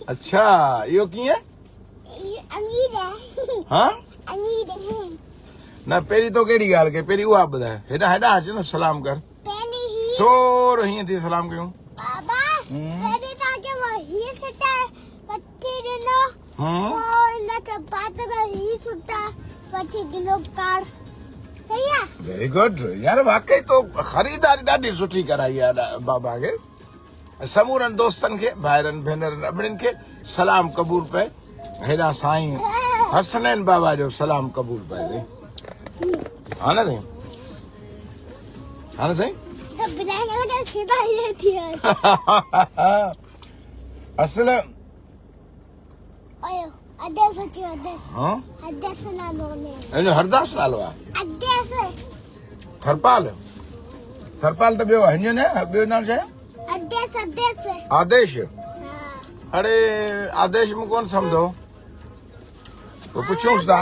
अच्छा यो कीअं? हाँ न पहिरीं तो कहिड़ी ॻाल्हि कई, पहिरीं उहा ॿुधाए। हेॾा हेॾा अच न सलाम कर। थोरो हीअं थी सलाम कयूं। वेरी गुड यार, वाकई तो ख़रीदारी ॾाढी सुठी कराई आहे बाबा खे। समूरनि दोस्तनि खे, भाइरनि भेनरनि अॿड़ियुनि खे सलाम क़बूल पए। हेॾा साईं हसनैन बाबा जो सलाम क़बूल पए। हा न साईं, हा न साईं। असल हरदास नालो आहे। थरपाल थरपाल त ॿियो हिन न ॿियो नालो छा आहे? आदेश। अरे आदेश में कौन समझो, वो पुछूंस था।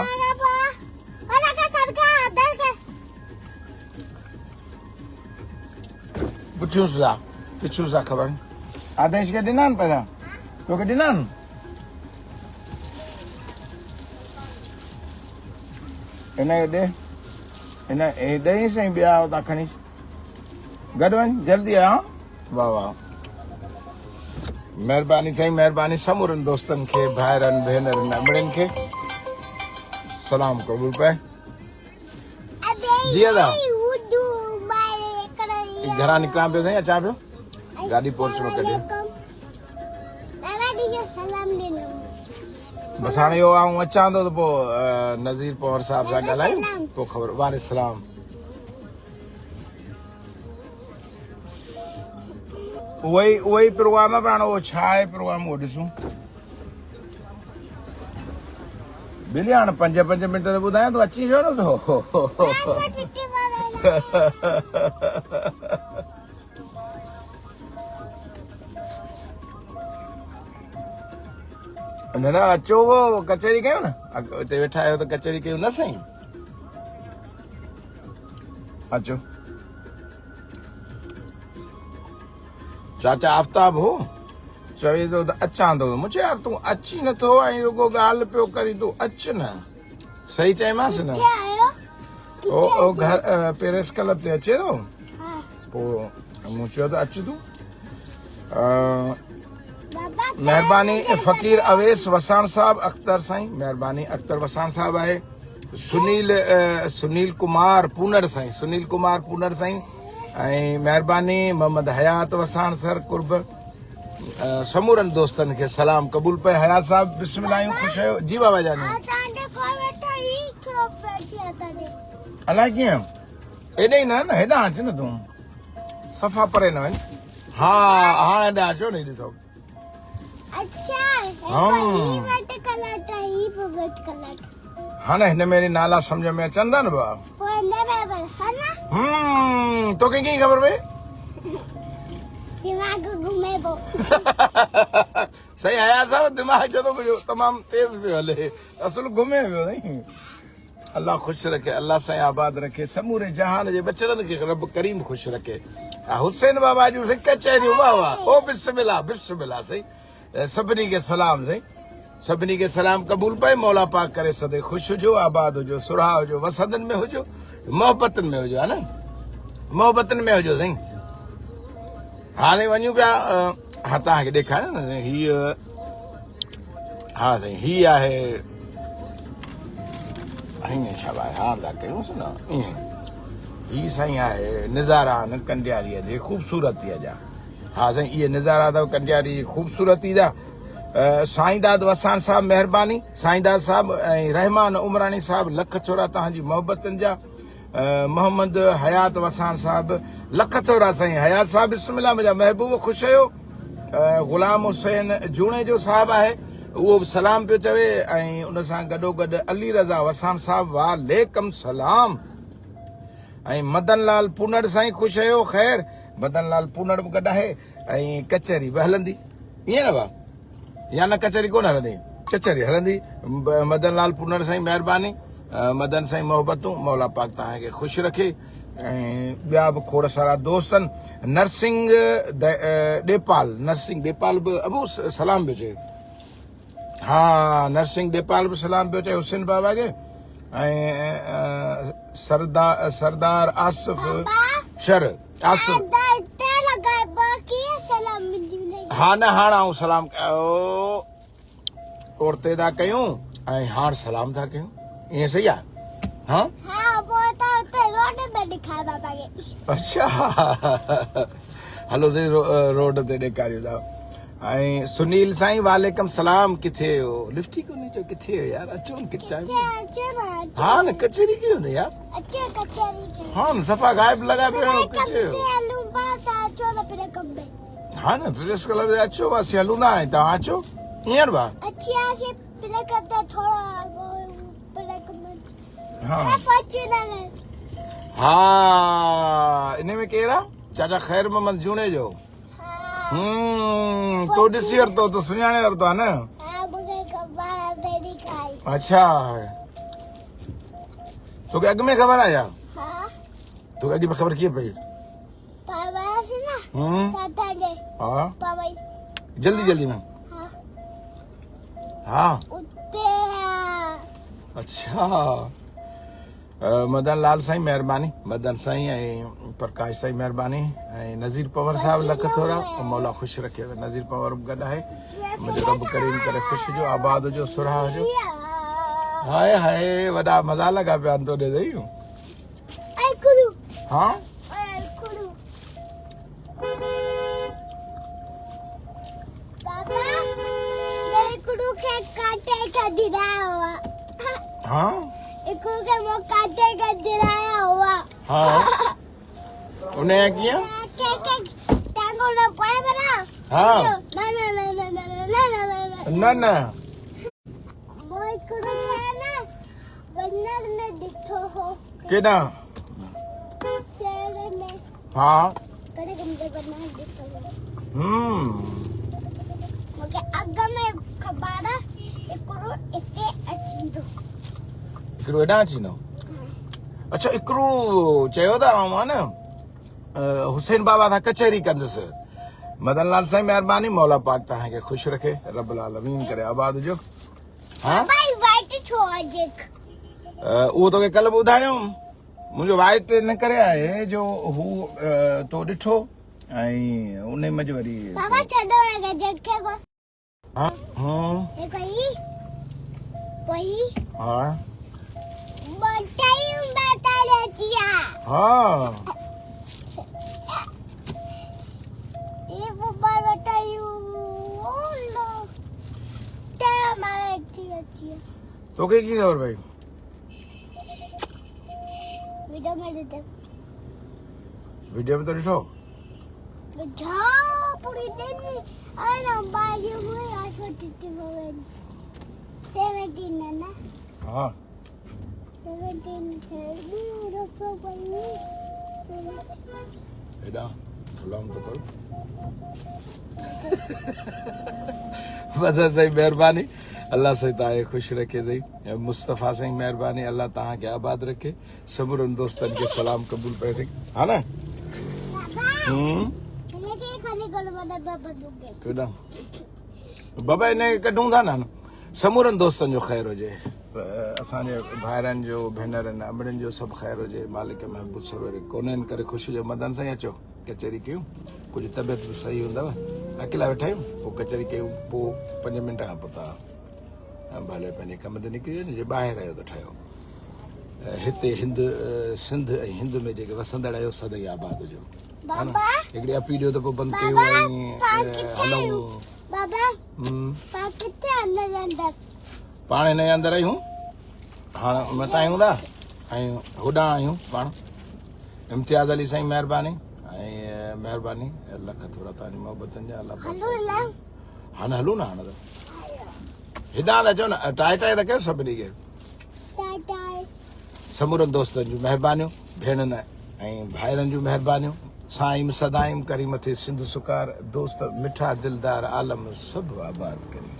पुछूंस था पुछूंस था ख़बर। आदेश के ॾिना न पैसा तोखे ॾिना न? इन ॾे इन ॾेई साईं ॿिया हुतां खणी गॾु वञ जल्दी आ। वाह वाह महिरबानी साईं महिरबानी। समूरनि दोस्तनि खे, भाइरनि भेनरनि अॿड़ियुनि खे सलाम क़बूल पए। जी अदा घरां निकिरां पियो साईं, अचां पियो गाॾी पोर्च में कढी। बस हाणे इहो आऊं अचां थो त पोइ नज़ीर पवार साहिब सां ॻाल्हायूं पोइ ख़बर। वालेकुम। उहो ई प्रोग्राम आहे, पर हाणे उहो छा आहे प्रोग्राम उहो ॾिसूं। बिली हाणे 5 मिंट त ॿुधायां, तूं अची छो न न न अचो कचहरी कयूं न, हिते वेठा आहियो त कचहरी कयूं न साईं। अचो चाचा आफ्ताब हो चवे थो त अचां थो। मूंखे यार तूं अची नथो ऐं रुगो ॻाल्हि पियो करी, तूं अच न। सही चईमांसि न ओ घर पेरिस क्लब ते अचे थो। पोइ मूं चयो त अच तूं। महिरबानी फ़कीर अवेस वसाण साहब अख्तर साईं, महिरबानी अख्तर वसाण साहब आहे। सुनील कुमार पूनर साईं, सुनील कुमार पूनर साईं ऐं महिरबानी मोहम्मद हयात वसाण सर कुर्ब। समूरनि दोस्तनि खे सलाम क़बूल पए। हयात साहब बिस्मिल्लाह ख़ुशि आहियो जी बाबा जानी। अलाए कीअं एॾे ई न हेॾा अच न तूं, सफ़ा परे न वञ। हा हाणे हेॾा अचो न ॾिसो। हा न हिन में नाला सम्झ में अचनि था न बाबा। तोखे कीअं ख़बर पई? सही आया साहब, दिमाग़ जो तो तमाम तेज पियो हले, असल घुमे पियो नहीं। अल्लाह खुश रखे, अल्लाह साईं आबाद रखे, समूरे जहान जे बचड़नि खे रब करीम खुश रखे। हुसैन बाबा जूं कचहरियूं वाह वाह। ओ बिस्मिल्लाह बिस्मिल्लाह सही। सभिनी खे सलाम साईं, सभिनी खे सलाम क़बूल पए। मौला पाक करे सदे खुश हुजो, आबाद हुजो, सुरा हुजो, वसदन में हुजो, मोहब्बतन में हुजो, है ना, मोहब्बतन में हुजो साईं। हाणे वञूं पिया। हा तव्हांखे ॾेखारियां न साईं, हीअ हा साईं हीअ आहे। हीअं छा आहे, हार था कयूंसि न ईअं। हीअ साईं आहे नज़ारा न कंडियारीअ जे ख़ूबसूरतीअ जा। हा साईं इहे नज़ारा अथव कंडियारी जी ख़ूबसूरती जा। साईंदाद वसाण साहब महिरबानी। साईंदाद साहब ऐं रहमान उमरानी साहब लख थोरा तव्हांजी मोहब्बतनि जा। मोहम्मद हयात वसाण साहब लख थोरा साईं। हयात साहब बिस्मिल्लाह मुंहिंजा महबूब ख़ुशि हुयो। ग़ुलाम हुसैन जूणे जो साहब आहे, उहो बि सलाम पियो चवे ऐं उन सां गॾोगॾु अली रज़ा वसाण साहब वालेकुम सलाम। ऐं मदन लाल पूनड़ साईं ख़ुशि हुयो। ख़ैर मदन लाल पूनड़ बि गॾु आहे ऐं कचहरी बि हलंदी ईअं न भाउ, या न कचहरी कोन हलंदी, कचहरी हलंदी। मदन लाल पूनड़ साईं महिरबानी। मदन साईं मोहब्बतूं, मौला पाक तव्हांखे ख़ुशि रखे। ऐं ॿिया बि खोड़ सारा दोस्त आहिनि। नरसिंह ॾेपाल बि अबू सलाम पियो चए। हा नरसिंह ॾेपाल बि सलाम पियो चए हुसैन बाबा खे। ऐं सरदार आसिफ शर आसिफ हा न हाणे आऊं सलाम औरते था कयूं ऐं हाणे सलाम था कयूं, ईअं सही आहे? हाँ अच्छा हलो ते रोड ते ॾेखारियूं था। ऐं सुनील साईं वालेकुम सलाम, किथे हो? लिफ्ट ही कोन्हे चो, किथे हो यार? अचो न किथे हाँ न कचहरी की होने यार। हाँ न सफ़ा गायब लगा पियो किथे हो? हाँ न प्रेस क्लब अचो बसि हलूं था ऐं तव्हां अचो हींअर बा हाँ इन में केरु आहे? चाचा ख़ैर मोहम्मद जूने जो। तो ॾिसी वरितो तो सुञाणे वरितो आहे न? अच्छा तोखे अॻु में ख़बर आहे छा? तोखे अॻु में ख़बर कीअं पई? हाँ जल्दी में हाँ अच्छा मदन लाल साईं महिरबानी, मदन साईं ऐं प्रकाश साईं महिरबानी ऐं नज़ीर पवर साहब लख थोरा मौला ख़ुशि रखे। नज़ीर पवर बि गॾु आहे। मुंहिंजो रब करीम करे ख़ुशि हुजो, आबाद हुजो, सुरा हुजो। हाय हाय वॾा मज़ा लॻा पिया आहिनि तोॾे ॾेई। हाँ हाँ हाँ उन्हें किया हाँ ना केना हाँ हिकिड़ो हेॾां अचींदो। अच्छा हिकिड़ो चयो था मां न हुसैन बाबा सां कचहरी कंदुसि। मदन लाल साईं महिरबानी, मौला पाक तव्हांखे ख़ुशि रखे, रब्बुल आलमीन करे आबाद हुजो। हाँ उहो तोखे कल्ह ॿुधायो मुंहिंजो वाइट न करे आहे जो हू तो ॾिठो ऐं उन मज़ वरी हाँ तोखे की खबर भाई? वीडियो में तो ॾिठो पूरी दिन आई बाजी हुई आई 17 ना हाँ 17 हेॾा सलाम तो करो। मदर साईं महिरबानी, अल्लाह साईं तव्हांखे ख़ुशि रखे सही। मुस्तफ़ा साईं महिरबानी, अल्लाह तव्हांखे आबाद रखे। समूरनि दोस्तनि खे सलाम क़बूल पए थी। हा न बाबा इन कढूं था न समूरनि दोस्तनि जो ख़ैरु हुजे, असांजे भाइरनि जो भेनरनि अमड़नि जो सभु ख़ैरु हुजे। मालिक महबूब सरोवर कोन्हनि करे ख़ुशि हुजे। मदन साईं अचो कचहरी कयूं, कुझु तबियत बि सही हूंदव, अकेला वेठा आहियूं, पोइ कचहरी कयूं, पोइ 5 मिंट खां पोइ तव्हां भले पंहिंजे कम ते निकिरी वञो। जे ॿाहिरि आहियो त ठहियो। हिते सिंध ऐं हिंद में जेके वसंदड़ आहियो सदाईं आबाद हुजो। हिकिड़ी अपील जो त पोइ बंदि कयूं ऐं हलूं। पाण हिन जे अंदरि आहियूं, हाणे मटां आहियूं था ऐं होॾां आहियूं पाण। इम्तियाज़ अली साईं महिरबानी ऐं महिरबानी लख थोरा तव्हांजी मोहबतनि जा। अलाह हाणे हलूं न हाणे त हेॾां था चओ न टाए टाए था कयो सभिनी खे। समूरनि दोस्तनि जूं महिरबानियूं, भेणनि ऐं भाइरनि जूं महिरबानियूं। साईं सदाईं करी मथे सिंध सुकार दोस्त मिठा दिलदार आलम सभु आबाद करी।